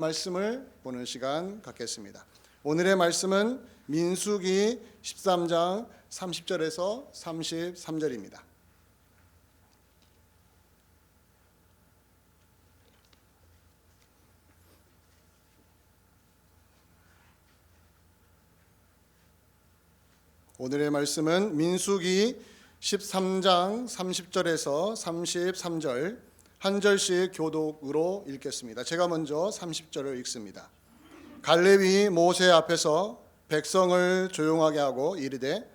말씀을 보는 시간 갖겠습니다. 오늘의 말씀은 민수기 13장 30절에서 33절입니다. 오늘의 말씀은 민수기 13장 30절에서 33절 한 절씩 교독으로 읽겠습니다. 제가 먼저 30절을 읽습니다. 갈렙이 모세 앞에서 백성을 조용하게 하고 이르되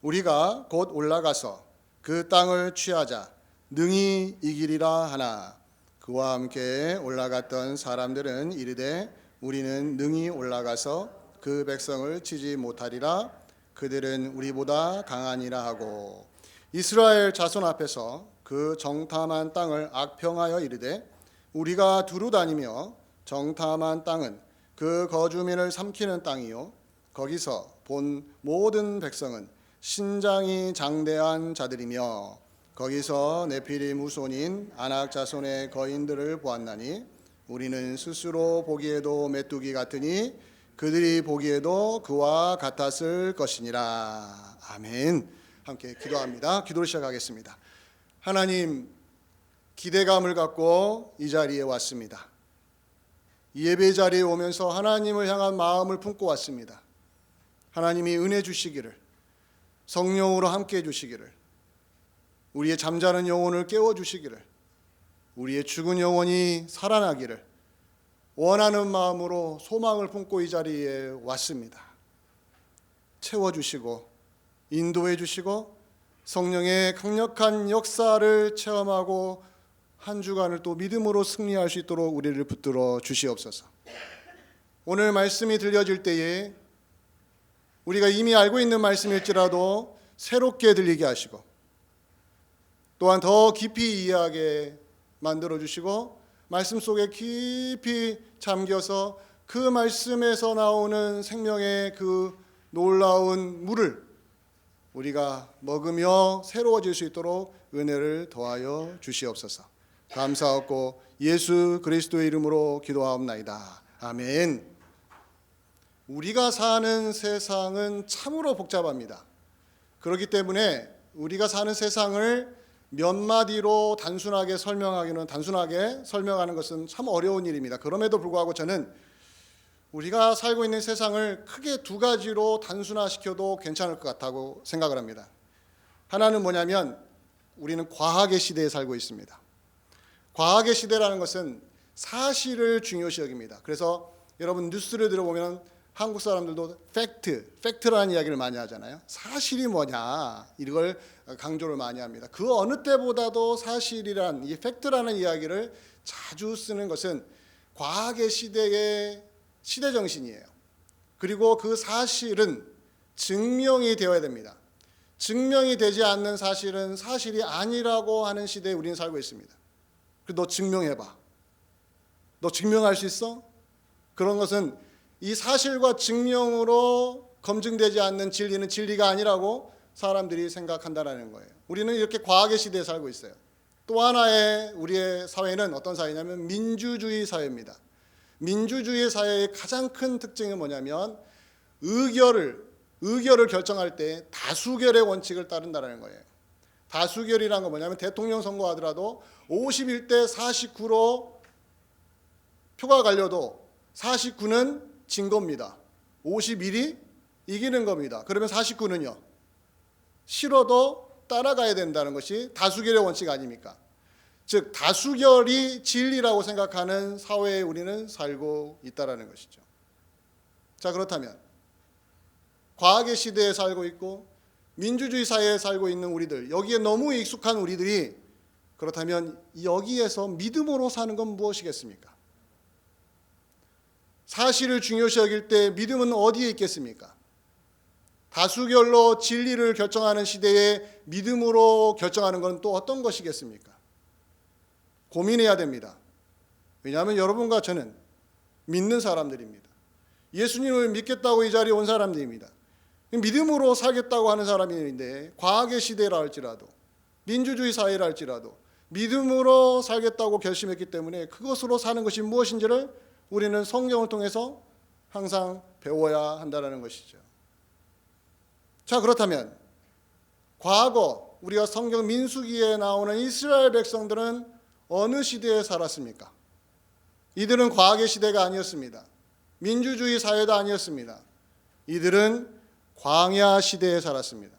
우리가 곧 올라가서 그 땅을 취하자 능히 이기리라 하나 그와 함께 올라갔던 사람들은 이르되 우리는 능히 올라가서 그 백성을 치지 못하리라 그들은 우리보다 강하니라 하고 이스라엘 자손 앞에서 그 정탐한 땅을 악평하여 이르되 우리가 두루 다니며 정탐한 땅은 그 거주민을 삼키는 땅이요 거기서 본 모든 백성은 신장이 장대한 자들이며 거기서 네피림 후손인 아낙 자손의 거인들을 보았나니 우리는 스스로 보기에도 메뚜기 같으니 그들이 보기에도 그와 같았을 것이니라. 아멘. 함께 기도합니다. 기도를 시작하겠습니다. 하나님, 기대감을 갖고 이 자리에 왔습니다. 이 예배 자리에 오면서 하나님을 향한 마음을 품고 왔습니다. 하나님이 은혜 주시기를, 성령으로 함께 해주시기를, 우리의 잠자는 영혼을 깨워주시기를, 우리의 죽은 영혼이 살아나기를 원하는 마음으로 소망을 품고 이 자리에 왔습니다. 채워주시고 인도해 주시고 성령의 강력한 역사를 체험하고 한 주간을 또 믿음으로 승리할 수 있도록 우리를 붙들어 주시옵소서. 오늘 말씀이 들려질 때에 우리가 이미 알고 있는 말씀일지라도 새롭게 들리게 하시고 또한 더 깊이 이해하게 만들어 주시고 말씀 속에 깊이 잠겨서 그 말씀에서 나오는 생명의 그 놀라운 물을 우리가 먹으며 새로워질 수 있도록 은혜를 더하여 주시옵소서. 감사하고 예수 그리스도의 이름으로 기도하옵나이다. 아멘. 우리가 사는 세상은 참으로 복잡합니다. 그렇기 때문에 우리가 사는 세상을 몇 마디로 단순하게 설명하는 것은 참 어려운 일입니다. 그럼에도 불구하고 저는 우리가 살고 있는 세상을 크게 두 가지로 단순화시켜도 괜찮을 것 같다고 생각을 합니다. 하나는 뭐냐면 우리는 과학의 시대에 살고 있습니다. 과학의 시대라는 것은 사실을 중요시 여깁니다. 그래서 여러분 뉴스를 들어보면 한국 사람들도 팩트라는 이야기를 많이 하잖아요. 사실이 뭐냐 이걸 강조를 많이 합니다. 그 어느 때보다도 사실이란 이 팩트라는 이야기를 자주 쓰는 것은 과학의 시대의 시대 정신이에요. 그리고 그 사실은 증명이 되어야 됩니다. 증명이 되지 않는 사실은 사실이 아니라고 하는 시대에 우리는 살고 있습니다. 너 증명해봐. 너 증명할 수 있어? 그런 것은 이 사실과 증명으로 검증되지 않는 진리는 진리가 아니라고 사람들이 생각한다는 거예요. 우리는 이렇게 과학의 시대에 살고 있어요. 또 하나의 우리의 사회는 어떤 사회냐면 민주주의 사회입니다. 민주주의 사회의 가장 큰 특징은 뭐냐면 의결을 결정할 때 다수결의 원칙을 따른다는 거예요. 다수결이란 건 뭐냐면 대통령 선거하더라도 51대 49로 표가 갈려도 49는 진 겁니다. 51이 이기는 겁니다. 그러면 49는요. 싫어도 따라가야 된다는 것이 다수결의 원칙 아닙니까? 즉 다수결이 진리라고 생각하는 사회에 우리는 살고 있다는 것이죠. 자, 그렇다면 과학의 시대에 살고 있고 민주주의 사회에 살고 있는 우리들, 여기에 너무 익숙한 우리들이 그렇다면 여기에서 믿음으로 사는 건 무엇이겠습니까? 사실을 중요시 여길 때 믿음은 어디에 있겠습니까? 다수결로 진리를 결정하는 시대에 믿음으로 결정하는 건 또 어떤 것이겠습니까? 고민해야 됩니다. 왜냐하면 여러분과 저는 믿는 사람들입니다. 예수님을 믿겠다고 이 자리에 온 사람들입니다. 믿음으로 살겠다고 하는 사람인데 과학의 시대라 할지라도 민주주의 사회라 할지라도 믿음으로 살겠다고 결심했기 때문에 그것으로 사는 것이 무엇인지를 우리는 성경을 통해서 항상 배워야 한다는 것이죠. 자, 그렇다면 과거 우리가 성경 민수기에 나오는 이스라엘 백성들은 어느 시대에 살았습니까? 이들은 과학의 시대가 아니었습니다. 민주주의 사회도 아니었습니다. 이들은 광야 시대에 살았습니다.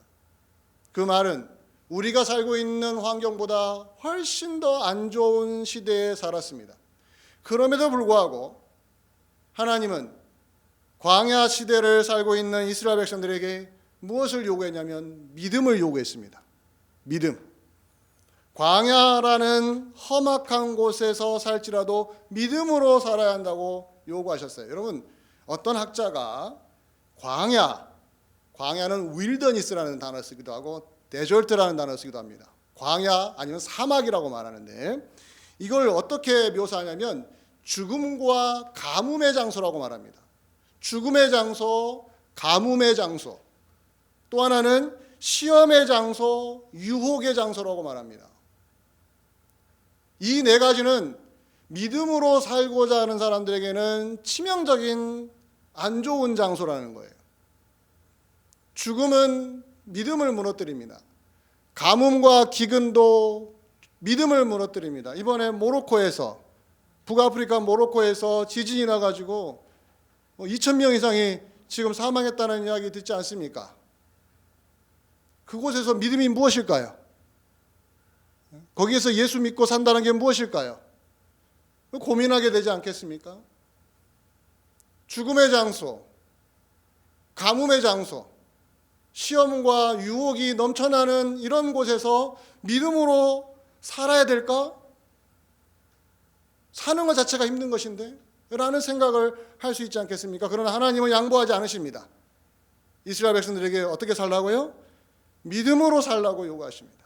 그 말은 우리가 살고 있는 환경보다 훨씬 더 안 좋은 시대에 살았습니다. 그럼에도 불구하고 하나님은 광야 시대를 살고 있는 이스라엘 백성들에게 무엇을 요구했냐면 믿음을 요구했습니다. 믿음. 광야라는 험악한 곳에서 살지라도 믿음으로 살아야 한다고 요구하셨어요. 여러분, 어떤 학자가 광야는 윌더니스라는 단어를 쓰기도 하고 데절트라는 단어를 쓰기도 합니다. 광야 아니면 사막이라고 말하는데 이걸 어떻게 묘사하냐면 죽음과 가뭄의 장소라고 말합니다. 죽음의 장소, 가뭄의 장소, 또 하나는 시험의 장소, 유혹의 장소라고 말합니다. 이 네 가지는 믿음으로 살고자 하는 사람들에게는 치명적인 안 좋은 장소라는 거예요. 죽음은 믿음을 무너뜨립니다. 가뭄과 기근도 믿음을 무너뜨립니다. 이번에 북아프리카 모로코에서 지진이 나가지고 2,000명 이상이 지금 사망했다는 이야기 듣지 않습니까? 그곳에서 믿음이 무엇일까요? 거기에서 예수 믿고 산다는 게 무엇일까요? 고민하게 되지 않겠습니까? 죽음의 장소, 가뭄의 장소, 시험과 유혹이 넘쳐나는 이런 곳에서 믿음으로 살아야 될까? 사는 것 자체가 힘든 것인데 라는 생각을 할 수 있지 않겠습니까? 그러나 하나님은 양보하지 않으십니다. 이스라엘 백성들에게 어떻게 살라고요? 믿음으로 살라고 요구하십니다.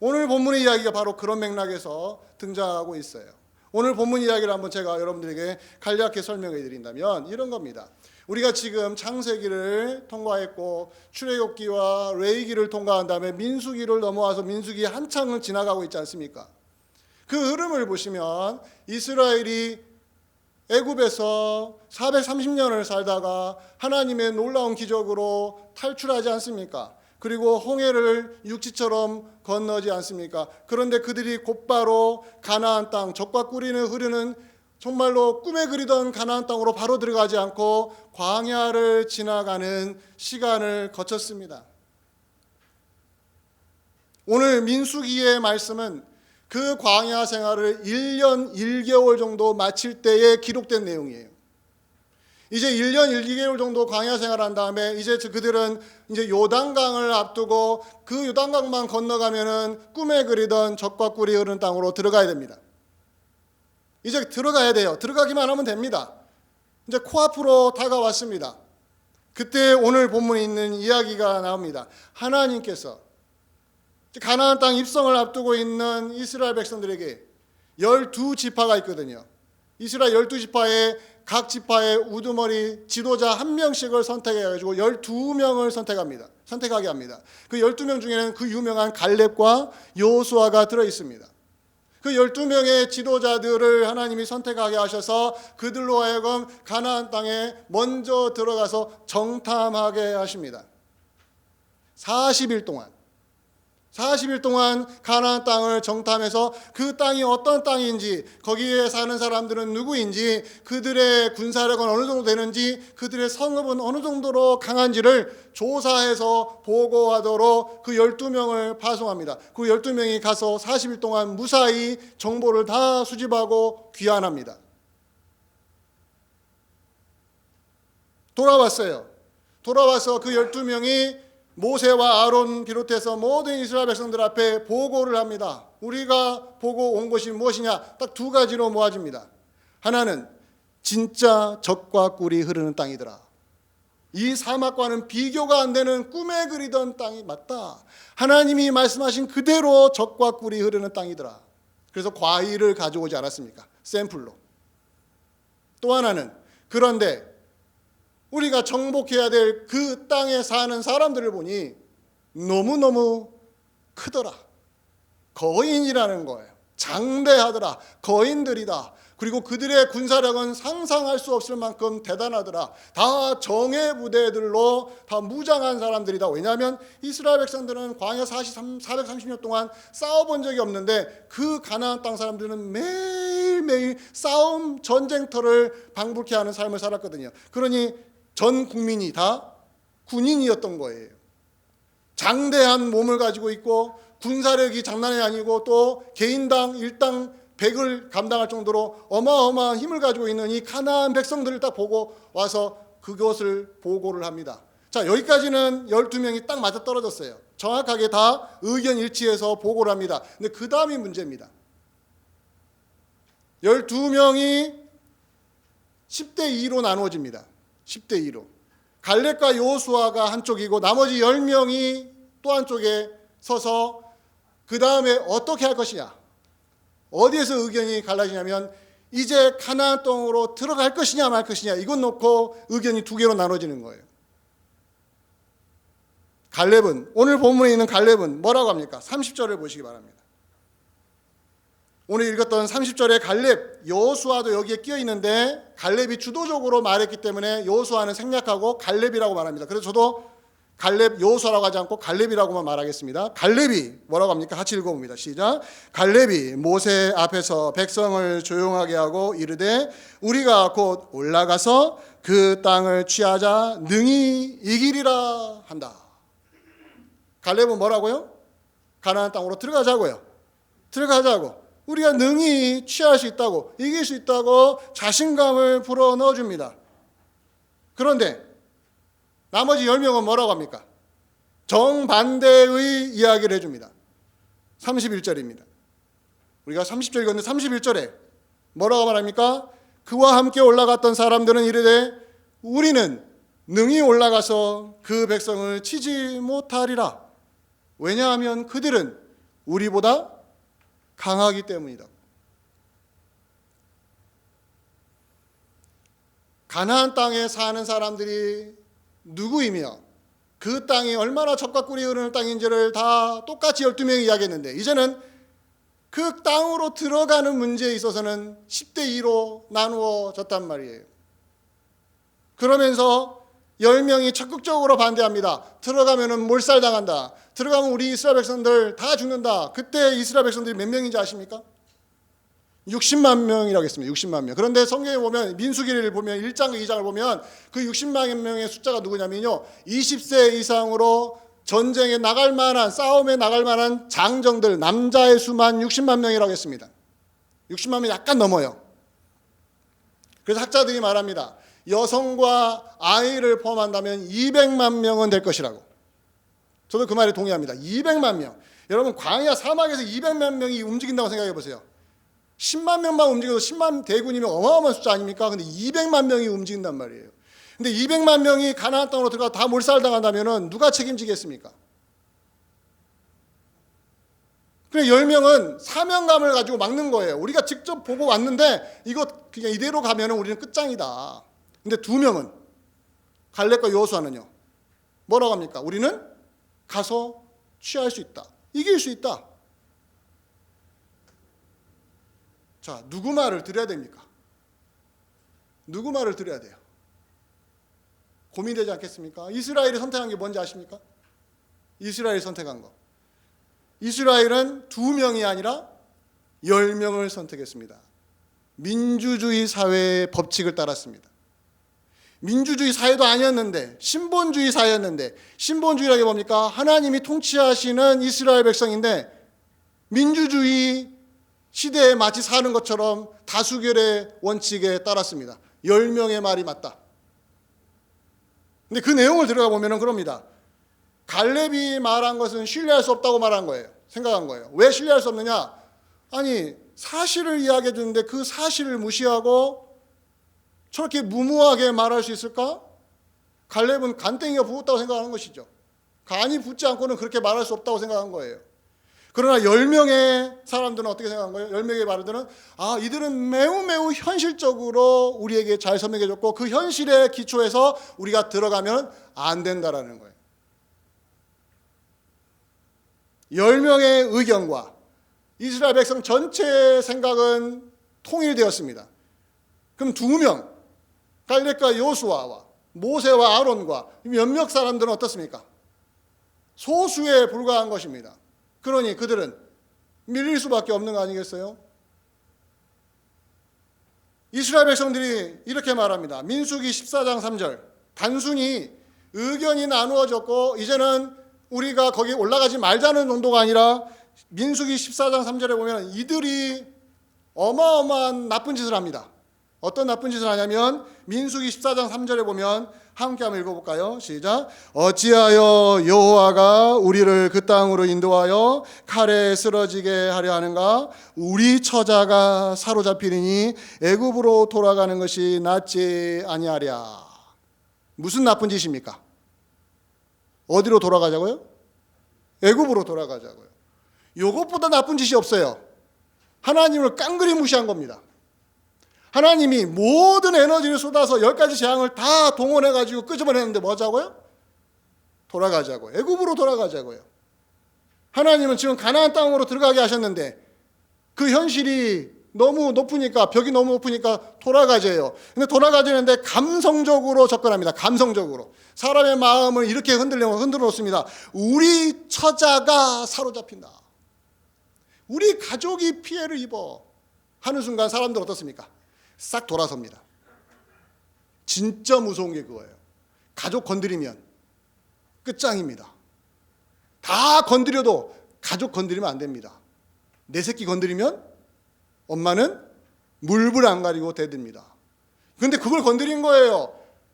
오늘 본문의 이야기가 바로 그런 맥락에서 등장하고 있어요. 오늘 본문 이야기를 한번 제가 여러분들에게 간략히 설명해 드린다면 이런 겁니다. 우리가 지금 창세기를 통과했고 출애굽기와 레위기를 통과한 다음에 민수기를 넘어와서 민수기 한창을 지나가고 있지 않습니까? 그 흐름을 보시면 이스라엘이 애굽에서 430년을 살다가 하나님의 놀라운 기적으로 탈출하지 않습니까? 그리고 홍해를 육지처럼 건너지 않습니까? 그런데 그들이 곧바로 가나안 땅, 젖과 꿀이 흐르는 정말로 꿈에 그리던 가나안 땅으로 바로 들어가지 않고 광야를 지나가는 시간을 거쳤습니다. 오늘 민수기의 말씀은 그 광야 생활을 1년 1개월 정도 마칠 때에 기록된 내용이에요. 이제 1년 1개월 정도 광야 생활을 한 다음에 이제 그들은 이제 요단강을 앞두고 그 요단강만 건너가면은 꿈에 그리던 젖과 꿀이 흐르는 땅으로 들어가야 됩니다. 이제 들어가야 돼요. 들어가기만 하면 됩니다. 이제 코앞으로 다가왔습니다. 그때 오늘 본문에 있는 이야기가 나옵니다. 하나님께서 가나안 땅 입성을 앞두고 있는 이스라엘 백성들에게 12지파가 있거든요. 이스라엘 12지파에 각 지파의 우두머리 지도자 한 명씩을 선택해가지고 12명을 선택하게 합니다. 그 12명 중에는 그 유명한 갈렙과 여호수아가 들어있습니다. 그 12명의 지도자들을 하나님이 선택하게 하셔서 그들로 하여금 가나안 땅에 먼저 들어가서 정탐하게 하십니다. 40일 동안 가나안 땅을 정탐해서 그 땅이 어떤 땅인지, 거기에 사는 사람들은 누구인지, 그들의 군사력은 어느 정도 되는지, 그들의 성읍은 어느 정도로 강한지를 조사해서 보고하도록 그 12명을 파송합니다. 그 12명이 가서 40일 동안 무사히 정보를 다 수집하고 귀환합니다. 돌아와서 그 12명이 모세와 아론 비롯해서 모든 이스라엘 백성들 앞에 보고를 합니다. 우리가 보고 온 것이 무엇이냐? 딱 두 가지로 모아집니다. 하나는 진짜 젖과 꿀이 흐르는 땅이더라. 이 사막과는 비교가 안 되는 꿈에 그리던 땅이 맞다. 하나님이 말씀하신 그대로 젖과 꿀이 흐르는 땅이더라. 그래서 과일을 가져오지 않았습니까? 샘플로. 또 하나는 그런데 우리가 정복해야 될 그 땅에 사는 사람들을 보니 너무너무 크더라. 거인이라는 거예요. 장대하더라. 거인들이다. 그리고 그들의 군사력은 상상할 수 없을 만큼 대단하더라. 다 정예 부대들로 다 무장한 사람들이다. 왜냐하면 이스라엘 백성들은 광야 430년 동안 싸워본 적이 없는데 그 가나안 땅 사람들은 매일매일 싸움 전쟁터를 방불케 하는 삶을 살았거든요. 그러니 전 국민이 다 군인이었던 거예요. 장대한 몸을 가지고 있고 군사력이 장난이 아니고 또 개인당 일당 100을 감당할 정도로 어마어마한 힘을 가지고 있는 이 가나안 백성들을 딱 보고 와서 그것을 보고를 합니다. 자, 여기까지는 12명이 딱 맞아떨어졌어요. 정확하게 다 의견 일치해서 보고를 합니다. 근데 그 다음이 문제입니다. 12명이 10대 2로 나누어집니다. 10대 2로. 갈렙과 여호수아가 한쪽이고 나머지 10명이 또 한쪽에 서서 그 다음에 어떻게 할 것이냐. 어디에서 의견이 갈라지냐면 이제 가나안 땅으로 들어갈 것이냐 말 것이냐 이것 놓고 의견이 두 개로 나눠지는 거예요. 갈렙은 오늘 본문에 있는 갈렙은 뭐라고 합니까? 30절을 보시기 바랍니다. 오늘 읽었던 30절에 갈렙, 여호수아도 여기에 끼어 있는데 갈렙이 주도적으로 말했기 때문에 여호수아는 생략하고 갈렙이라고 말합니다. 그래서 저도 갈렙 여호수아라고 하지 않고 갈렙이라고만 말하겠습니다. 갈렙이 뭐라고 합니까? 같이 읽어봅니다. 시작. 갈렙이 모세 앞에서 백성을 조용하게 하고 이르되 우리가 곧 올라가서 그 땅을 취하자 능히 이기리라 한다. 갈렙은 뭐라고요? 가나안 땅으로 들어가자고요. 들어가자고. 우리가 능히 취할 수 있다고, 이길 수 있다고 자신감을 불어넣어줍니다. 그런데 나머지 10명은 뭐라고 합니까? 정반대의 이야기를 해줍니다. 31절입니다. 우리가 30절 읽었는데 31절에 뭐라고 말합니까? 그와 함께 올라갔던 사람들은 이르되 우리는 능히 올라가서 그 백성을 치지 못하리라. 왜냐하면 그들은 우리보다 강하기 때문이다. 가나안 땅에 사는 사람들이 누구이며 그 땅이 얼마나 젖과 꿀이 흐르는 땅인지를 다 똑같이 12명이 이야기했는데 이제는 그 땅으로 들어가는 문제에 있어서는 10대 2로 나누어졌단 말이에요. 그러면서 10명이 적극적으로 반대합니다. 들어가면 몰살당한다. 들어가면 우리 이스라엘 백성들 다 죽는다. 그때 이스라엘 백성들이 몇 명인지 아십니까? 60만 명이라고 했습니다. 60만 명. 그런데 성경에 보면 민수기를 보면 1장 2장을 보면 그 60만 명의 숫자가 누구냐면요. 20세 이상으로 전쟁에 나갈 만한 싸움에 나갈 만한 장정들 남자의 수만 60만 명이라고 했습니다. 60만 명 약간 넘어요. 그래서 학자들이 말합니다. 여성과 아이를 포함한다면 200만 명은 될 것이라고. 저도 그 말에 동의합니다. 200만 명. 여러분 광야 사막에서 200만 명이 움직인다고 생각해 보세요. 10만 명만 움직여도 10만 대군이면 어마어마한 숫자 아닙니까? 근데 200만 명이 움직인단 말이에요. 근데 200만 명이 가나안 땅으로 들어가 다 몰살당한다면 누가 책임지겠습니까? 그래 10명은 사명감을 가지고 막는 거예요. 우리가 직접 보고 왔는데 이거 그냥 이대로 가면 우리는 끝장이다. 근데 2명은 갈렙과 여호수아는요. 뭐라고 합니까? 우리는 가서 취할 수 있다. 이길 수 있다. 자, 누구 말을 들어야 됩니까? 누구 말을 들어야 돼요? 고민되지 않겠습니까? 이스라엘이 선택한 게 뭔지 아십니까? 이스라엘이 선택한 거. 이스라엘은 2명이 아니라 10명을 선택했습니다. 민주주의 사회의 법칙을 따랐습니다. 민주주의 사회도 아니었는데 신본주의 사회였는데 신본주의라는 게 뭡니까? 하나님이 통치하시는 이스라엘 백성인데 민주주의 시대에 마치 사는 것처럼 다수결의 원칙에 따랐습니다. 10명의 말이 맞다. 근데 그 내용을 들어가 보면 그럽니다. 갈렙이 말한 것은 신뢰할 수 없다고 말한 거예요. 생각한 거예요. 왜 신뢰할 수 없느냐? 아니 사실을 이야기해 주는데 그 사실을 무시하고 저렇게 무모하게 말할 수 있을까? 갈렙은 간땡이가 부었다고 생각하는 것이죠. 간이 붙지 않고는 그렇게 말할 수 없다고 생각한 거예요. 그러나 10명의 사람들은 어떻게 생각한 거예요? 10명의 말들은 이들은 매우 현실적으로 우리에게 잘 설명해 줬고 그 현실에 기초해서 우리가 들어가면 안 된다라는 거예요. 10명의 의견과 이스라엘 백성 전체의 생각은 통일되었습니다. 그럼 두 명, 갈렙과 여호수아와 모세와 아론과 몇몇 사람들은 어떻습니까? 소수에 불과한 것입니다. 그러니 그들은 밀릴 수밖에 없는 거 아니겠어요? 이스라엘 백성들이 이렇게 말합니다. 민수기 14장 3절. 단순히 의견이 나누어졌고 이제는 우리가 거기 올라가지 말자는 정도가 아니라 민수기 14장 3절에 보면 이들이 어마어마한 나쁜 짓을 합니다. 어떤 나쁜 짓을 하냐면 민수기 14장 3절에 보면 함께 한번 읽어볼까요? 시작. 어찌하여 여호와가 우리를 그 땅으로 인도하여 칼에 쓰러지게 하려 하는가? 우리 처자가 사로잡히니 애굽으로 돌아가는 것이 낫지 아니하랴. 무슨 나쁜 짓입니까? 어디로 돌아가자고요? 애굽으로 돌아가자고요. 이것보다 나쁜 짓이 없어요. 하나님을 깡그리 무시한 겁니다. 하나님이 모든 에너지를 쏟아서 10가지 재앙을 다 동원해가지고 끄집어내는데 뭐 하자고요? 돌아가자고요. 애굽으로 돌아가자고요. 하나님은 지금 가나안 땅으로 들어가게 하셨는데 그 현실이 너무 높으니까, 벽이 너무 높으니까 돌아가재요. 근데 돌아가지는데 감성적으로 접근합니다. 감성적으로. 사람의 마음을 이렇게 흔들어 놓습니다. 우리 처자가 사로잡힌다. 우리 가족이 피해를 입어. 하는 순간 사람들 어떻습니까? 싹 돌아섭니다. 진짜 무서운 게 그거예요. 가족 건드리면 끝장입니다. 다 건드려도 가족 건드리면 안 됩니다. 내 새끼 건드리면 엄마는 물불 안 가리고 대듭니다. 그런데 그걸 건드린 거예요.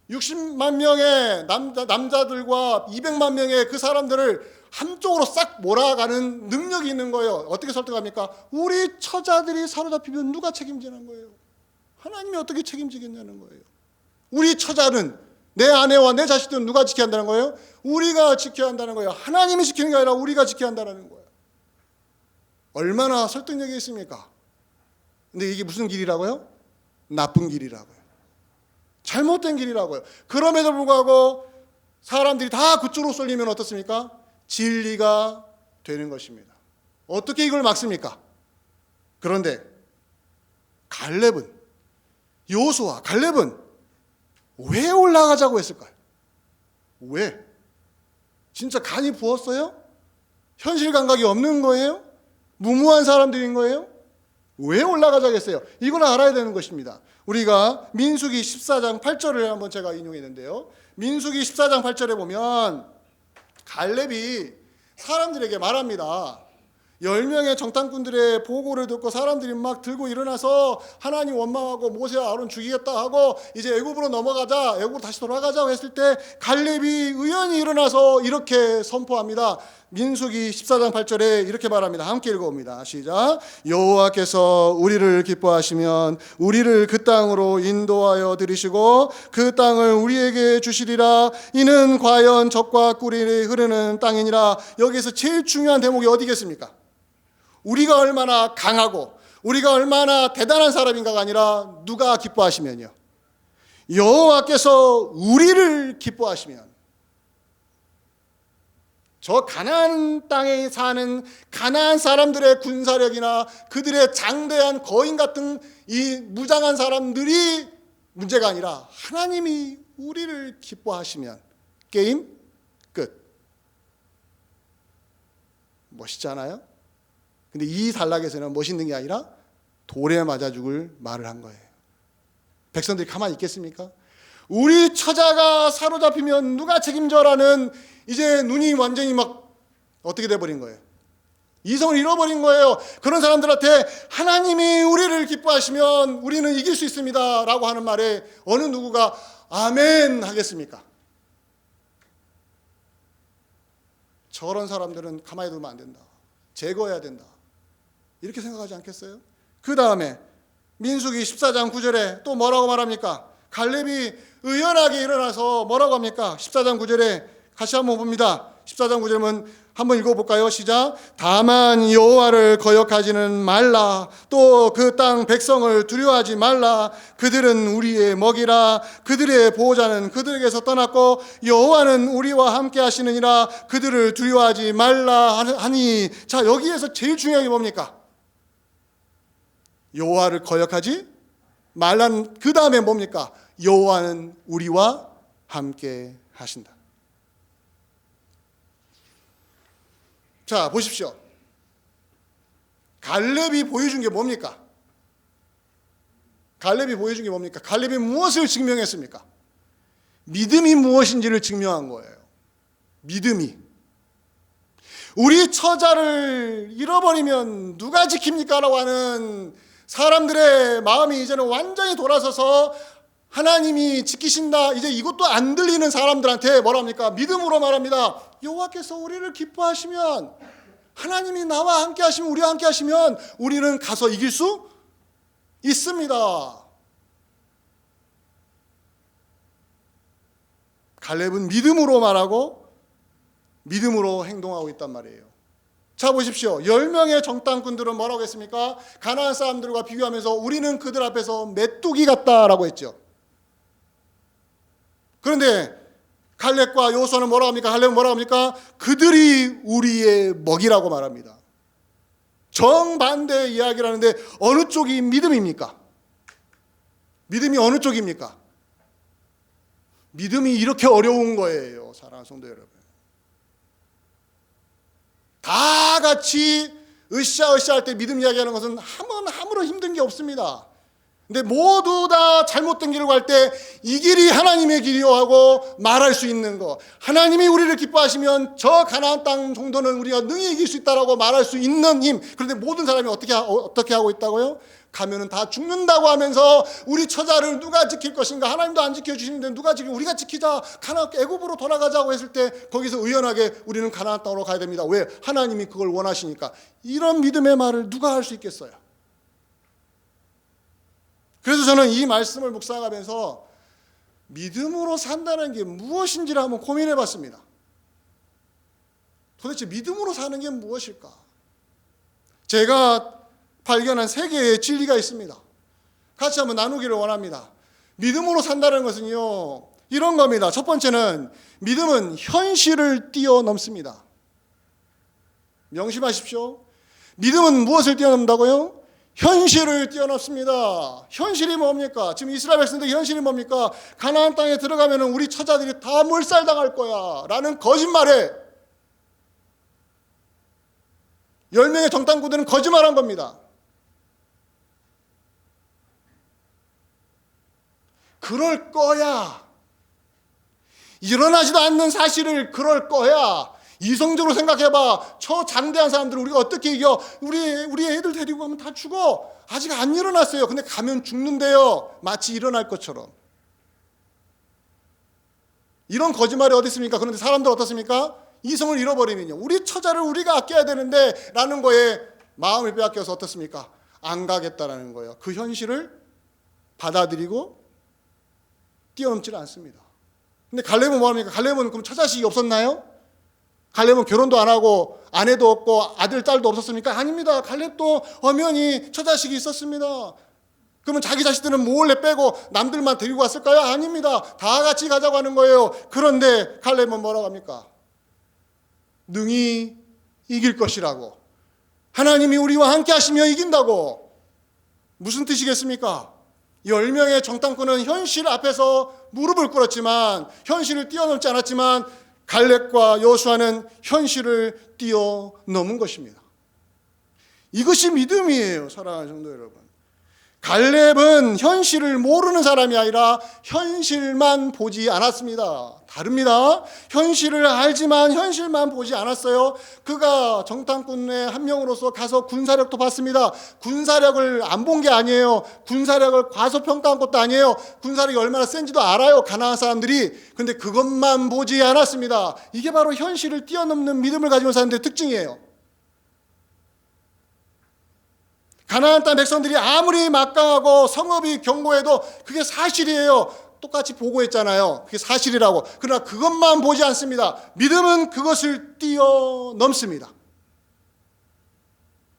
60만 명의 남자들과 200만 명의 그 사람들을 한쪽으로 싹 몰아가는 능력이 있는 거예요. 어떻게 설득합니까? 우리 처자들이 사로잡히면 누가 책임지는 거예요? 하나님이 어떻게 책임지겠냐는 거예요. 우리 처자는, 내 아내와 내 자식들은 누가 지켜야 한다는 거예요? 우리가 지켜야 한다는 거예요. 하나님이 지키는 게 아니라 우리가 지켜야 한다는 거예요. 얼마나 설득력이 있습니까? 근데 이게 무슨 길이라고요? 나쁜 길이라고요. 잘못된 길이라고요. 그럼에도 불구하고 사람들이 다 그쪽으로 쏠리면 어떻습니까? 진리가 되는 것입니다. 어떻게 이걸 막습니까? 그런데 갈렙은, 여호수아, 갈렙은 왜 올라가자고 했을까요? 왜? 진짜 간이 부었어요? 현실 감각이 없는 거예요? 무모한 사람들인 거예요? 왜 올라가자고 했어요? 이걸 알아야 되는 것입니다. 우리가 민수기 14장 8절을 한번 제가 인용했는데요. 민수기 14장 8절에 보면 갈렙이 사람들에게 말합니다. 10명의 정탐꾼들의 보고를 듣고 사람들이 막 들고 일어나서 하나님 원망하고 모세와 아론 죽이겠다 하고 이제 애굽으로 넘어가자, 애굽으로 다시 돌아가자고 했을 때 갈렙이 의연히 일어나서 이렇게 선포합니다. 민수기 14장 8절에 이렇게 말합니다. 함께 읽어봅니다. 시작. 여호와께서 우리를 기뻐하시면 우리를 그 땅으로 인도하여 들이시고 그 땅을 우리에게 주시리라. 이는 과연 젖과 꿀이 흐르는 땅이니라. 여기서 제일 중요한 대목이 어디겠습니까? 우리가 얼마나 강하고 우리가 얼마나 대단한 사람인가가 아니라 누가 기뻐하시면요, 여호와께서 우리를 기뻐하시면, 저 가나안 땅에 사는 가나안 사람들의 군사력이나 그들의 장대한 거인 같은 이 무장한 사람들이 문제가 아니라 하나님이 우리를 기뻐하시면 게임 끝. 멋있잖아요? 근데 이 단락에서는 멋있는 게 아니라 돌에 맞아 죽을 말을 한 거예요. 백성들이 가만히 있겠습니까? 우리 처자가 사로잡히면 누가 책임져라는, 이제 눈이 완전히 막 어떻게 돼버린 거예요? 이성을 잃어버린 거예요. 그런 사람들한테 하나님이 우리를 기뻐하시면 우리는 이길 수 있습니다 라고 하는 말에 어느 누구가 아멘 하겠습니까? 저런 사람들은 가만히 두면 안 된다, 제거해야 된다, 이렇게 생각하지 않겠어요? 그 다음에 민수기 14장 9절에 또 뭐라고 말합니까? 갈렙이 의연하게 일어나서 뭐라고 합니까? 14장 9절에 같이 한번 봅니다. 14장 9절은 한번 읽어볼까요? 시작. 다만 여호와를 거역하지는 말라. 또 그 땅 백성을 두려워하지 말라. 그들은 우리의 먹이라. 그들의 보호자는 그들에게서 떠났고 여호와는 우리와 함께 하시느니라. 그들을 두려워하지 말라 하니, 자, 여기에서 제일 중요한 게 뭡니까? 여호와를 거역하지 말라는 그 다음에 뭡니까? 여호와는 우리와 함께 하신다. 자, 보십시오. 갈렙이 보여준 게 뭡니까? 갈렙이 보여준 게 뭡니까? 갈렙이 무엇을 증명했습니까? 믿음이 무엇인지를 증명한 거예요. 믿음이. 우리 처자를 잃어버리면 누가 지킵니까? 라고 하는 사람들의 마음이 이제는 완전히 돌아서서 하나님이 지키신다, 이제 이것도 안 들리는 사람들한테 뭐라 합니까? 믿음으로 말합니다. 여호와께서 우리를 기뻐하시면, 하나님이 나와 함께 하시면, 우리와 함께 하시면 우리는 가서 이길 수 있습니다. 갈렙은 믿음으로 말하고 믿음으로 행동하고 있단 말이에요. 자, 보십시오. 10명의 정탐꾼들은 뭐라고 했습니까? 가나안 사람들과 비교하면서 우리는 그들 앞에서 메뚜기 같다라고 했죠. 그런데 갈렙과 여호수아는 뭐라고 합니까? 갈렙은 뭐라고 합니까? 그들이 우리의 먹이라고 말합니다. 정반대의 이야기를 하는데 어느 쪽이 믿음입니까? 믿음이 어느 쪽입니까? 믿음이 이렇게 어려운 거예요, 사랑하는 성도 여러분. 다 같이 으쌰으쌰 할 때 믿음 이야기하는 것은 아무런 힘든 게 없습니다. 근데 모두 다 잘못된 길을 갈 때 이 길이 하나님의 길이요 하고 말할 수 있는 거, 하나님이 우리를 기뻐하시면 저 가나안 땅 정도는 우리가 능히 이길 수 있다라고 말할 수 있는 힘. 그런데 모든 사람이 어떻게 하고 있다고요? 가면은 다 죽는다고 하면서 우리 처자를 누가 지킬 것인가? 하나님도 안 지켜주시는데 누가 지키고, 우리가 지키자, 애굽으로 돌아가자고 했을 때 거기서 의연하게 우리는 가나안 땅으로 가야 됩니다. 왜? 하나님이 그걸 원하시니까. 이런 믿음의 말을 누가 할 수 있겠어요? 그래서 저는 이 말씀을 묵상하면서 믿음으로 산다는 게 무엇인지를 한번 고민해 봤습니다. 도대체 믿음으로 사는 게 무엇일까? 제가 발견한 세 개의 진리가 있습니다. 같이 한번 나누기를 원합니다. 믿음으로 산다는 것은요, 이런 겁니다. 첫 번째는 믿음은 현실을 뛰어넘습니다. 명심하십시오. 믿음은 무엇을 뛰어넘는다고요? 현실을 뛰어넘습니다. 현실이 뭡니까? 지금 이스라엘 백성들의 현실이 뭡니까? 가나안 땅에 들어가면 우리 처자들이 다 몰살당할 거야 라는 거짓말에 10명의 정탐꾼들은 거짓말한 겁니다. 그럴 거야. 일어나지도 않는 사실을 그럴 거야. 이성적으로 생각해봐. 저 장대한 사람들을 우리가 어떻게 이겨? 우리 애들 데리고 가면 다 죽어. 아직 안 일어났어요. 근데 가면 죽는데요. 마치 일어날 것처럼. 이런 거짓말이 어디 있습니까? 그런데 사람들 어떻습니까? 이성을 잃어버리면요, 우리 처자를 우리가 아껴야 되는데 라는 거에 마음을 빼앗겨서 어떻습니까? 안 가겠다라는 거예요. 그 현실을 받아들이고 뛰어넘지를 않습니다. 근데 갈렙은 뭐합니까? 갈렙은 그럼 처자식이 없었나요? 갈렙은 결혼도 안 하고 아내도 없고 아들, 딸도 없었습니까? 아닙니다. 갈렙도 엄연히 처자식이 있었습니다. 그러면 자기 자식들은 몰래 빼고 남들만 데리고 왔을까요? 아닙니다. 다 같이 가자고 하는 거예요. 그런데 갈렙은 뭐라고 합니까? 능히 이길 것이라고. 하나님이 우리와 함께 하시며 이긴다고. 무슨 뜻이겠습니까? 10명의 정탐꾼은 현실 앞에서 무릎을 꿇었지만, 현실을 뛰어넘지 않았지만, 갈렙과 여호수아는 현실을 뛰어넘은 것입니다. 이것이 믿음이에요, 사랑하는 성도 여러분. 갈렙은 현실을 모르는 사람이 아니라 현실만 보지 않았습니다. 다릅니다. 현실을 알지만 현실만 보지 않았어요. 그가 정탐꾼의 한 명으로서 가서 군사력도 봤습니다. 군사력을 안 본 게 아니에요. 군사력을 과소평가한 것도 아니에요. 군사력이 얼마나 센지도 알아요, 가나안 사람들이. 그런데 그것만 보지 않았습니다. 이게 바로 현실을 뛰어넘는 믿음을 가지고 사는 데 특징이에요. 가나안 땅 백성들이 아무리 막강하고 성읍이 견고해도 그게 사실이에요. 똑같이 보고했잖아요. 그게 사실이라고. 그러나 그것만 보지 않습니다. 믿음은 그것을 뛰어넘습니다.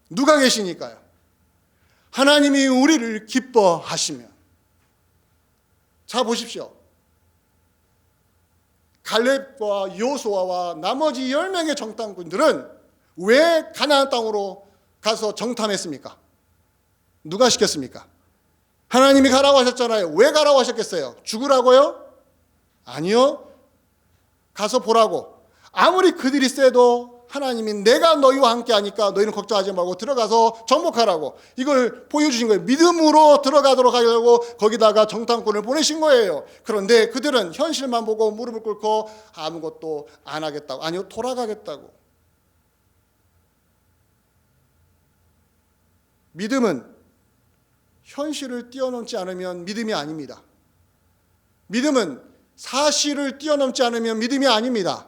누가 계시니까요? 하나님이 우리를 기뻐하시면. 자, 보십시오. 갈렙과 여호수아와 나머지 10명의 정탐꾼들은 왜 가나안 땅으로 가서 정탐했습니까? 누가 시켰습니까? 하나님이 가라고 하셨잖아요. 왜 가라고 하셨겠어요? 죽으라고요? 아니요. 가서 보라고. 아무리 그들이 세도 하나님이 내가 너희와 함께 하니까 너희는 걱정하지 말고 들어가서 정복하라고 이걸 보여주신 거예요. 믿음으로 들어가도록 하려고 거기다가 정탐꾼을 보내신 거예요. 그런데 그들은 현실만 보고 무릎을 꿇고 아무것도 안 하겠다고, 아니요, 돌아가겠다고. 믿음은 현실을 뛰어넘지 않으면 믿음이 아닙니다. 믿음은 사실을 뛰어넘지 않으면 믿음이 아닙니다.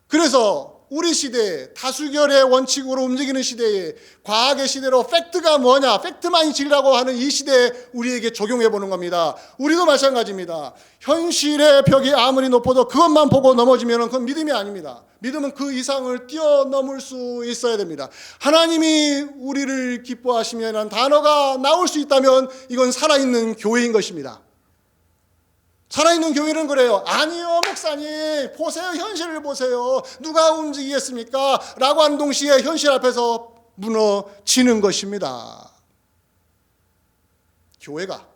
그래서 우리 시대에 다수결의 원칙으로 움직이는 시대에 과학의 시대로 팩트가 뭐냐, 팩트만이 진리라고 하는 이 시대에 우리에게 적용해 보는 겁니다. 우리도 마찬가지입니다. 현실의 벽이 아무리 높아도 그것만 보고 넘어지면 그건 믿음이 아닙니다. 믿음은 그 이상을 뛰어넘을 수 있어야 됩니다. 하나님이 우리를 기뻐하시면 단어가 나올 수 있다면 이건 살아있는 교회인 것입니다. 살아있는 교회는 그래요. 아니요, 목사님, 보세요. 현실을 보세요. 누가 움직이겠습니까? 라고 하는 동시에 현실 앞에서 무너지는 것입니다. 교회가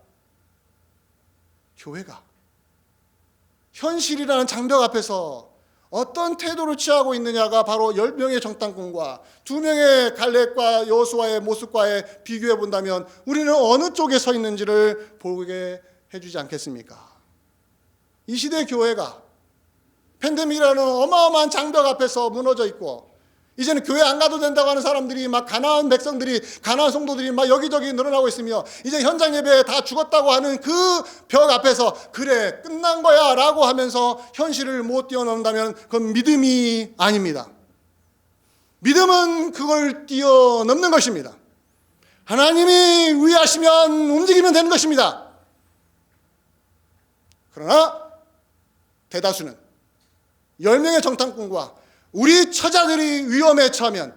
현실이라는 장벽 앞에서 어떤 태도를 취하고 있느냐가 바로 10명의 정탐꾼과 2명의 갈렙과 여호수아의 모습과의 비교해 본다면 우리는 어느 쪽에 서 있는지를 보게 해주지 않겠습니까? 이 시대의 교회가 팬데믹이라는 어마어마한 장벽 앞에서 무너져 있고 이제는 교회 안 가도 된다고 하는 사람들이 막 가나안 백성들이, 가나안 성도들이 막 여기저기 늘어나고 있으며 이제 현장 예배에 다 죽었다고 하는 그 벽 앞에서 그래 끝난 거야 라고 하면서 현실을 못 뛰어넘는다면 그건 믿음이 아닙니다. 믿음은 그걸 뛰어넘는 것입니다. 하나님이 위하시면 움직이면 되는 것입니다. 그러나 대다수는 10명의 정탐꾼과 우리 처자들이 위험에 처하면,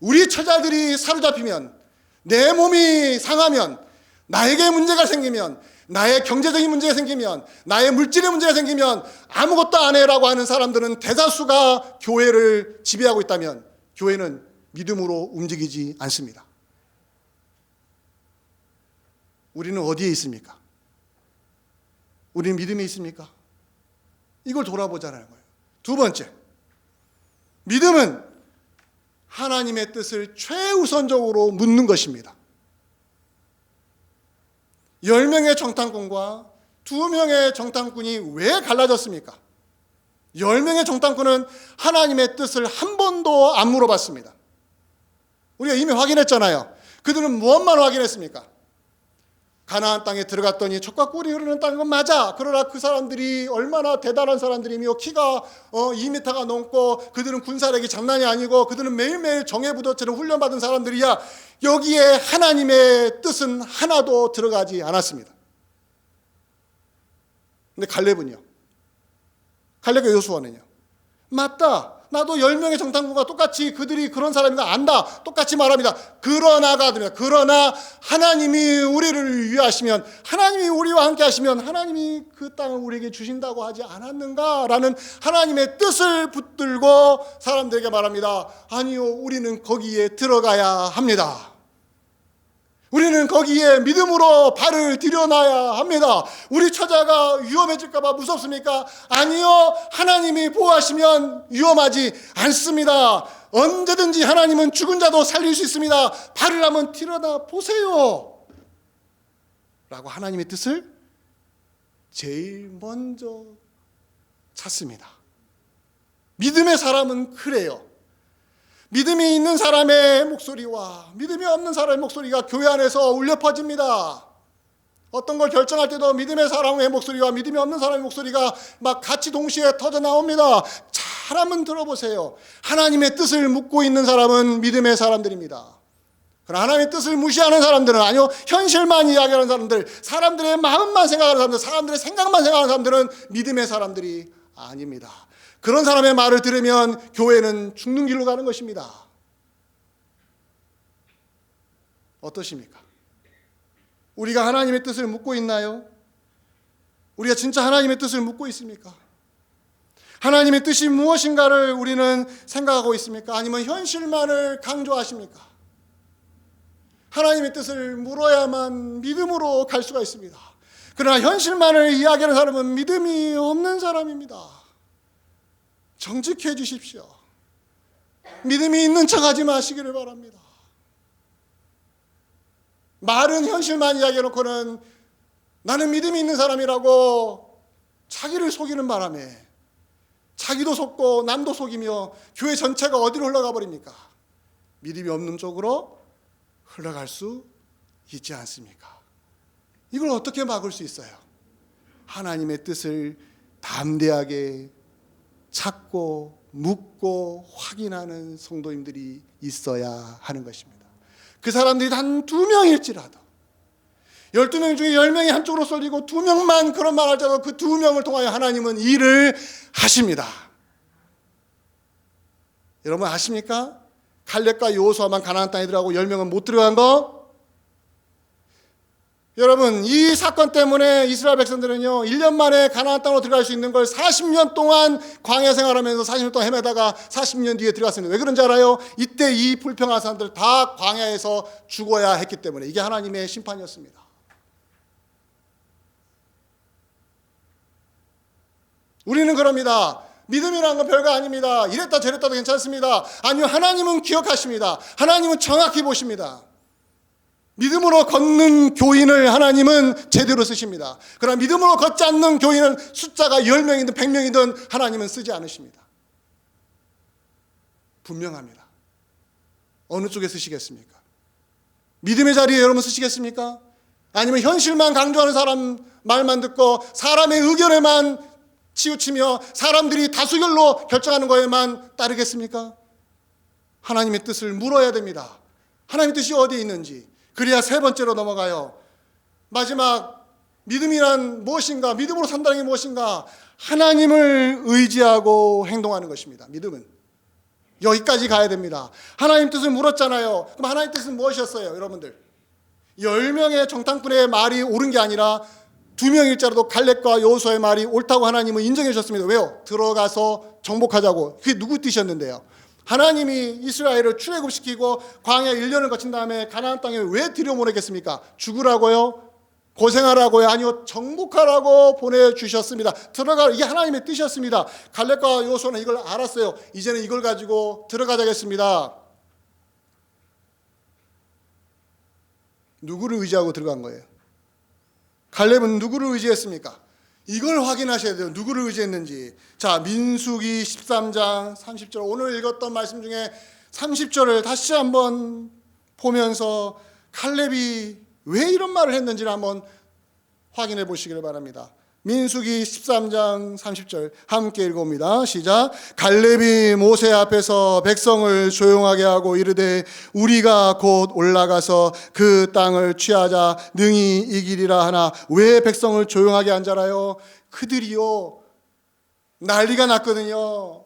우리 처자들이 사로잡히면, 내 몸이 상하면, 나에게 문제가 생기면, 나의 경제적인 문제가 생기면, 나의 물질의 문제가 생기면 아무것도 안 해라고 하는 사람들은 대다수가 교회를 지배하고 있다면 교회는 믿음으로 움직이지 않습니다. 우리는 어디에 있습니까? 우리는 믿음이 있습니까? 이걸 돌아보자는 거예요. 두 번째, 믿음은 하나님의 뜻을 최우선적으로 묻는 것입니다. 10명의 정탐꾼과 2명의 정탐꾼이 왜 갈라졌습니까? 10명의 정탐꾼은 하나님의 뜻을 한 번도 안 물어봤습니다. 우리가 이미 확인했잖아요. 그들은 무엇만 확인했습니까? 가나안 땅에 들어갔더니 젖과 꿀이 흐르는 땅인 건 맞아. 그러나 그 사람들이 얼마나 대단한 사람들이며 키가 2m가 넘고 그들은 군사력이 장난이 아니고 그들은 매일매일 정예부도처럼 훈련받은 사람들이야. 여기에 하나님의 뜻은 하나도 들어가지 않았습니다. 근데 갈렙은요? 갈렙과 여호수아는요? 맞다. 나도 10명의 정탐꾼과 똑같이 그들이 그런 사람인가 안다. 똑같이 말합니다. 그러나 하나님이 우리를 위하시면, 하나님이 우리와 함께 하시면 하나님이 그 땅을 우리에게 주신다고 하지 않았는가라는 하나님의 뜻을 붙들고 사람들에게 말합니다. 아니요, 우리는 거기에 들어가야 합니다. 우리는 거기에 믿음으로 발을 들여놔야 합니다. 우리 처자가 위험해질까 봐 무섭습니까? 아니요. 하나님이 보호하시면 위험하지 않습니다. 언제든지 하나님은 죽은 자도 살릴 수 있습니다. 발을 한번 들여놔 보세요. 라고 하나님의 뜻을 제일 먼저 찾습니다. 믿음의 사람은 그래요. 믿음이 있는 사람의 목소리와 믿음이 없는 사람의 목소리가 교회 안에서 울려 퍼집니다. 어떤 걸 결정할 때도 믿음의 사람의 목소리와 믿음이 없는 사람의 목소리가 막 같이 동시에 터져 나옵니다. 잘 한번 들어보세요. 하나님의 뜻을 묻고 있는 사람은 믿음의 사람들입니다. 그러나 하나님의 뜻을 무시하는 사람들은, 아니요, 현실만 이야기하는 사람들, 사람들의 마음만 생각하는 사람들, 사람들의 생각만 생각하는 사람들은 믿음의 사람들이 아닙니다. 그런 사람의 말을 들으면 교회는 죽는 길로 가는 것입니다. 어떠십니까? 우리가 하나님의 뜻을 묻고 있나요? 우리가 진짜 하나님의 뜻을 묻고 있습니까? 하나님의 뜻이 무엇인가를 우리는 생각하고 있습니까? 아니면 현실만을 강조하십니까? 하나님의 뜻을 물어야만 믿음으로 갈 수가 있습니다. 그러나 현실만을 이야기하는 사람은 믿음이 없는 사람입니다. 정직해 주십시오. 믿음이 있는 척하지 마시기를 바랍니다. 말은 현실만 이야기해놓고는 나는 믿음이 있는 사람이라고 자기를 속이는 바람에 자기도 속고 남도 속이며 교회 전체가 어디로 흘러가 버립니까? 믿음이 없는 쪽으로 흘러갈 수 있지 않습니까? 이걸 어떻게 막을 수 있어요? 하나님의 뜻을 담대하게 찾고 묻고 확인하는 성도님들이 있어야 하는 것입니다. 그 사람들이 단 2명일지라도 12명 중에 10명이 한쪽으로 쏠리고 2명만 그런 말을 할지라도 그 2명을 통하여 하나님은 일을 하십니다. 여러분 아십니까? 갈렙과 여호수아만 가나안 땅에 들어가고 10명은 못 들어간 거? 여러분 이 사건 때문에 이스라엘 백성들은요 1년 만에 가나안 땅으로 들어갈 수 있는 걸 40년 동안 광야 생활하면서 40년 동안 헤매다가 40년 뒤에 들어갔습니다. 왜 그런지 알아요? 이때 이 불평한 사람들 다 광야에서 죽어야 했기 때문에. 이게 하나님의 심판이었습니다. 우리는 그럽니다. 믿음이라는 건 별거 아닙니다. 이랬다 저랬다도 괜찮습니다. 아니요, 하나님은 기억하십니다. 하나님은 정확히 보십니다. 믿음으로 걷는 교인을 하나님은 제대로 쓰십니다. 그러나 믿음으로 걷지 않는 교인은 숫자가 10명이든 100명이든 하나님은 쓰지 않으십니다. 분명합니다. 어느 쪽에 쓰시겠습니까? 믿음의 자리에 여러분 쓰시겠습니까? 아니면 현실만 강조하는 사람 말만 듣고 사람의 의견에만 치우치며 사람들이 다수결로 결정하는 거에만 따르겠습니까? 하나님의 뜻을 물어야 됩니다. 하나님의 뜻이 어디에 있는지. 그래야 3번째로 넘어가요. 마지막 믿음이란 무엇인가? 믿음으로 산다는 게 무엇인가? 하나님을 의지하고 행동하는 것입니다. 믿음은 여기까지 가야 됩니다. 하나님 뜻을 물었잖아요. 그럼 하나님 뜻은 무엇이었어요? 여러분들 10명의 정탐꾼의 말이 옳은 게 아니라 2명일자라도 갈렙과 여호수아의 말이 옳다고 하나님은 인정해 주셨습니다. 왜요? 들어가서 정복하자고. 그게 누구 뜻이었는데요? 하나님이 이스라엘을 출애굽시키고 광야 1년을 거친 다음에 가나안 땅에 왜 들여보내겠습니까? 죽으라고요? 고생하라고요? 아니요, 정복하라고 보내주셨습니다. 들어가, 이게 하나님의 뜻이었습니다. 갈렙과 여호수아는 이걸 알았어요. 이제는 이걸 가지고 들어가자겠습니다. 누구를 의지하고 들어간 거예요? 갈렙은 누구를 의지했습니까? 이걸 확인하셔야 돼요. 누구를 의지했는지. 자, 민수기 13장 30절, 오늘 읽었던 말씀 중에 30절을 다시 한번 보면서 갈렙이 왜 이런 말을 했는지를 한번 확인해 보시기를 바랍니다. 민수기 13장 30절 함께 읽어봅니다. 시작. 갈렙이 모세 앞에서 백성을 조용하게 하고 이르되 우리가 곧 올라가서 그 땅을 취하자 능히 이기리라 하나. 왜 백성을 조용하게 한 자라요? 그들이요 난리가 났거든요.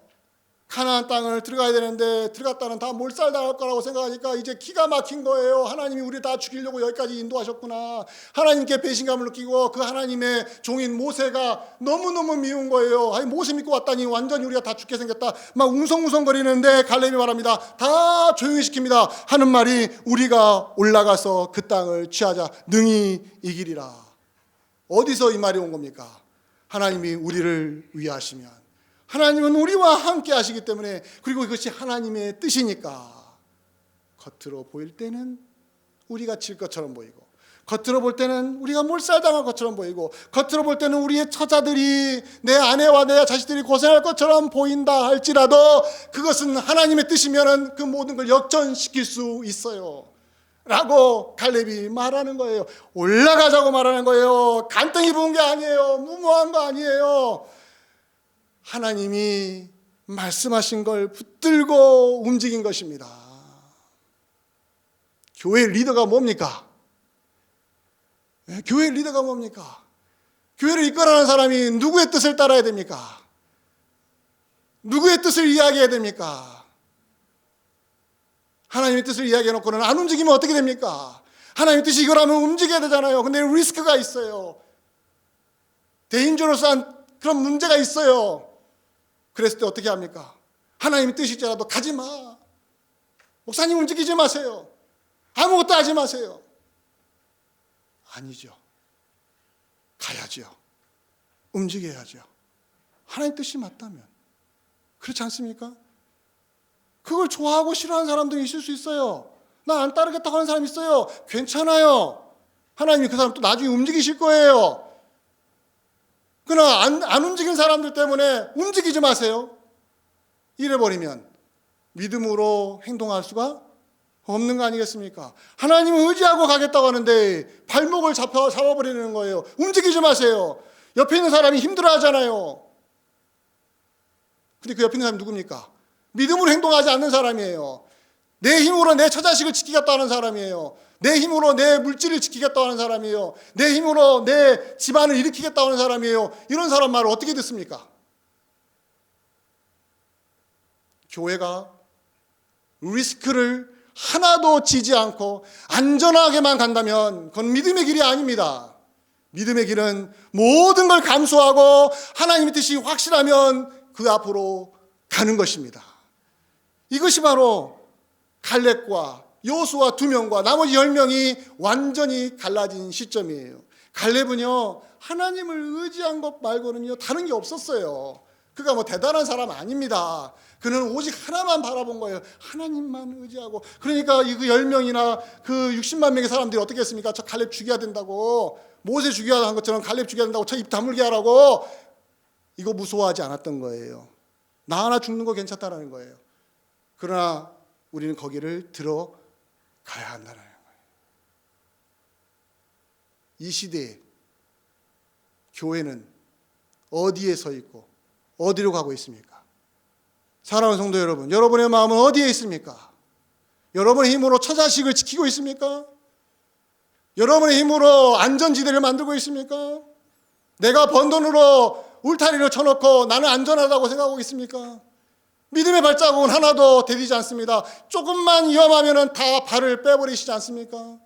가나안 땅을 들어가야 되는데 들어갔다는 다 몰살당할 거라고 생각하니까 이제 기가 막힌 거예요. 하나님이 우리 다 죽이려고 여기까지 인도하셨구나. 하나님께 배신감을 느끼고 그 하나님의 종인 모세가 너무너무 미운 거예요. 아니 모세 믿고 왔다니 완전히 우리가 다 죽게 생겼다. 막 웅성웅성거리는데 갈렙이 말합니다. 다 조용히 시킵니다. 하는 말이 우리가 올라가서 그 땅을 취하자 능히 이기리라. 어디서 이 말이 온 겁니까? 하나님이 우리를 위하시면 하나님은 우리와 함께 하시기 때문에, 그리고 이것이 하나님의 뜻이니까 겉으로 보일 때는 우리가 질 것처럼 보이고, 겉으로 볼 때는 우리가 몰살당할 것처럼 보이고, 겉으로 볼 때는 우리의 처자들이, 내 아내와 내 자식들이 고생할 것처럼 보인다 할지라도 그것은 하나님의 뜻이면 그 모든 걸 역전시킬 수 있어요 라고 갈렙이 말하는 거예요. 올라가자고 말하는 거예요. 간땡이 부은 게 아니에요. 무모한 거 아니에요. 하나님이 말씀하신 걸 붙들고 움직인 것입니다. 교회 리더가 뭡니까? 교회 리더가 뭡니까? 교회를 이끌어가는 사람이 누구의 뜻을 따라야 됩니까? 누구의 뜻을 이야기해야 됩니까? 하나님의 뜻을 이야기해놓고는 안 움직이면 어떻게 됩니까? 하나님의 뜻이 이거라면 움직여야 되잖아요. 근데 리스크가 있어요. 데인저러스한 그런 문제가 있어요. 그랬을 때 어떻게 합니까? 하나님의 뜻일지라도 가지 마. 목사님 움직이지 마세요. 아무것도 하지 마세요. 아니죠. 가야죠. 움직여야죠. 하나님 뜻이 맞다면. 그렇지 않습니까? 그걸 좋아하고 싫어하는 사람들이 있을 수 있어요. 나 안 따르겠다고 하는 사람이 있어요. 괜찮아요. 하나님이 그 사람 또 나중에 움직이실 거예요. 그러나 안 움직이는 사람들 때문에 움직이지 마세요. 이래버리면 믿음으로 행동할 수가 없는 거 아니겠습니까? 하나님을 의지하고 가겠다고 하는데 발목을 잡아버리는 거예요. 움직이지 마세요. 옆에 있는 사람이 힘들어하잖아요. 근데 그 옆에 있는 사람이 누굽니까? 믿음으로 행동하지 않는 사람이에요. 내 힘으로 내 처자식을 지키겠다 하는 사람이에요. 내 힘으로 내 물질을 지키겠다 하는 사람이에요. 내 힘으로 내 집안을 일으키겠다 하는 사람이에요. 이런 사람 말을 어떻게 듣습니까? 교회가 리스크를 하나도 지지 않고 안전하게만 간다면 그건 믿음의 길이 아닙니다. 믿음의 길은 모든 걸 감수하고 하나님의 뜻이 확실하면 그 앞으로 가는 것입니다. 이것이 바로 갈렙과 여호수아 2명과 나머지 10명이 완전히 갈라진 시점이에요. 갈렙은요, 하나님을 의지한 것 말고는요 다른 게 없었어요. 그가 뭐 대단한 사람 아닙니다. 그는 오직 하나만 바라본 거예요. 하나님만 의지하고. 그러니까 그 10명이나 그 60만 명의 사람들이 어떻게 했습니까? 저 갈렙 죽여야 된다고, 모세 죽여야 한 것처럼 갈렙 죽여야 된다고 저 입 다물게 하라고, 이거 무서워하지 않았던 거예요. 나 하나 죽는 거 괜찮다라는 거예요. 그러나 우리는 거기를 들어가야 한다는 거예요. 이 시대에 교회는 어디에 서 있고 어디로 가고 있습니까? 사랑하는 성도 여러분, 여러분의 마음은 어디에 있습니까? 여러분의 힘으로 처자식을 지키고 있습니까? 여러분의 힘으로 안전지대를 만들고 있습니까? 내가 번 돈으로 울타리를 쳐놓고 나는 안전하다고 생각하고 있습니까? 믿음의 발자국은 하나도 데디지 않습니다. 조금만 위험하면 다 발을 빼버리시지 않습니까?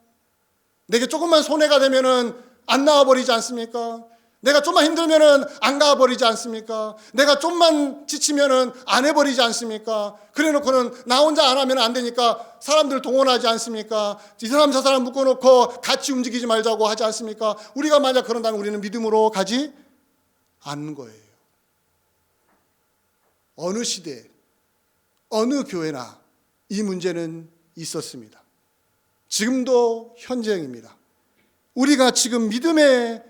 내게 조금만 손해가 되면 안 나와버리지 않습니까? 내가 좀만 힘들면 안 가버리지 않습니까? 내가 좀만 지치면 안 해버리지 않습니까? 그래놓고는 나 혼자 안 하면 안 되니까 사람들 동원하지 않습니까? 이 사람 저 사람 묶어놓고 같이 움직이지 말자고 하지 않습니까? 우리가 만약 그런다면 우리는 믿음으로 가지 않는 거예요. 어느 시대, 어느 교회나 이 문제는 있었습니다. 지금도 현재입니다. 우리가 지금 믿음의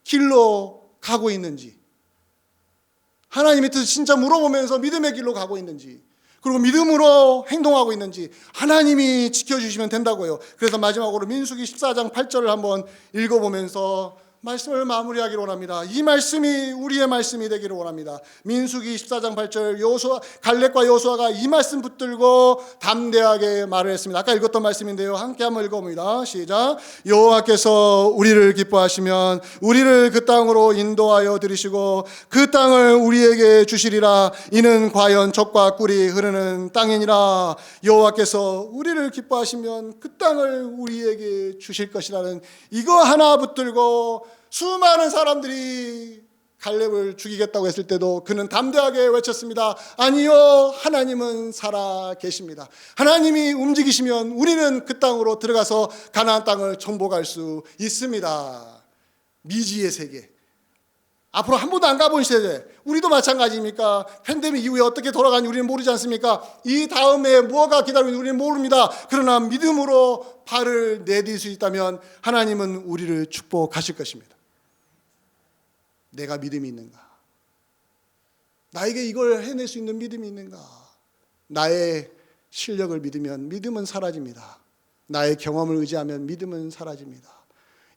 길로 가고 있는지, 하나님의 뜻을 진짜 물어보면서 믿음의 길로 가고 있는지, 그리고 믿음으로 행동하고 있는지 하나님이 지켜주시면 된다고요. 그래서 마지막으로 민수기 14장 8절을 한번 읽어보면서 말씀을 마무리하기를 원합니다. 이 말씀이 우리의 말씀이 되기를 원합니다. 민수기 14장 8절, 갈렙과 여호수아가 이 말씀 붙들고 담대하게 말을 했습니다. 아까 읽었던 말씀인데요, 함께 한번 읽어봅니다. 시작. 여호와께서 우리를 기뻐하시면 우리를 그 땅으로 인도하여 들이시고 그 땅을 우리에게 주시리라. 이는 과연 젖과 꿀이 흐르는 땅이니라. 여호와께서 우리를 기뻐하시면 그 땅을 우리에게 주실 것이라는 이거 하나 붙들고 수많은 사람들이 갈렙을 죽이겠다고 했을 때도 그는 담대하게 외쳤습니다. 아니요, 하나님은 살아 계십니다. 하나님이 움직이시면 우리는 그 땅으로 들어가서 가나안 땅을 정복할 수 있습니다. 미지의 세계, 앞으로 한 번도 안 가본 세대, 우리도 마찬가지입니까? 팬데믹 이후에 어떻게 돌아가는지 우리는 모르지 않습니까? 이 다음에 무엇가 기다리는지 우리는 모릅니다. 그러나 믿음으로 발을 내딜 수 있다면 하나님은 우리를 축복하실 것입니다. 내가 믿음이 있는가? 나에게 이걸 해낼 수 있는 믿음이 있는가? 나의 실력을 믿으면 믿음은 사라집니다. 나의 경험을 의지하면 믿음은 사라집니다.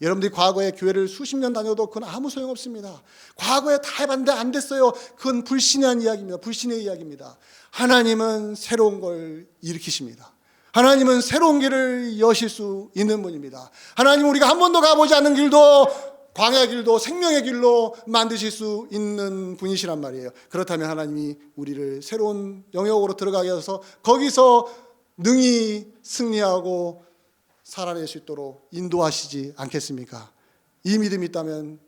여러분들이 과거에 교회를 수십 년 다녀도 그건 아무 소용없습니다. 과거에 다 해봤는데 안 됐어요. 그건 불신한 이야기입니다. 불신의 이야기입니다. 하나님은 새로운 걸 일으키십니다. 하나님은 새로운 길을 여실 수 있는 분입니다. 하나님은 우리가 한 번도 가보지 않은 길도, 광야의 길도 생명의 길로 만드실 수 있는 분이시란 말이에요. 그렇다면 하나님이 우리를 새로운 영역으로 들어가게 해서 거기서 능히 승리하고 살아낼 수 있도록 인도하시지 않겠습니까? 이 믿음이 있다면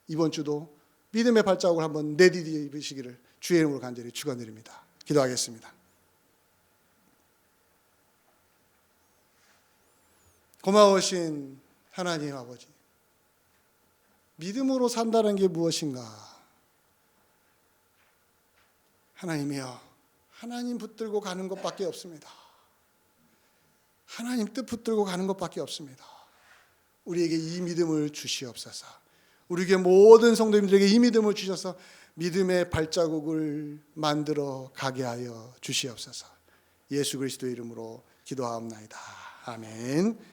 이번 주도 믿음의 발자국을 한번 내디디시기를 주의 이름으로 간절히 축원드립니다. 기도하겠습니다. 고마우신 하나님 아버지, 믿음으로 산다는 게 무엇인가? 하나님이여, 하나님 붙들고 가는 것밖에 없습니다. 하나님 뜻 붙들고 가는 것밖에 없습니다. 우리에게 이 믿음을 주시옵소서. 우리에게 모든 성도님들에게 이 믿음을 주셔서 믿음의 발자국을 만들어 가게 하여 주시옵소서. 예수 그리스도의 이름으로 기도하옵나이다. 아멘.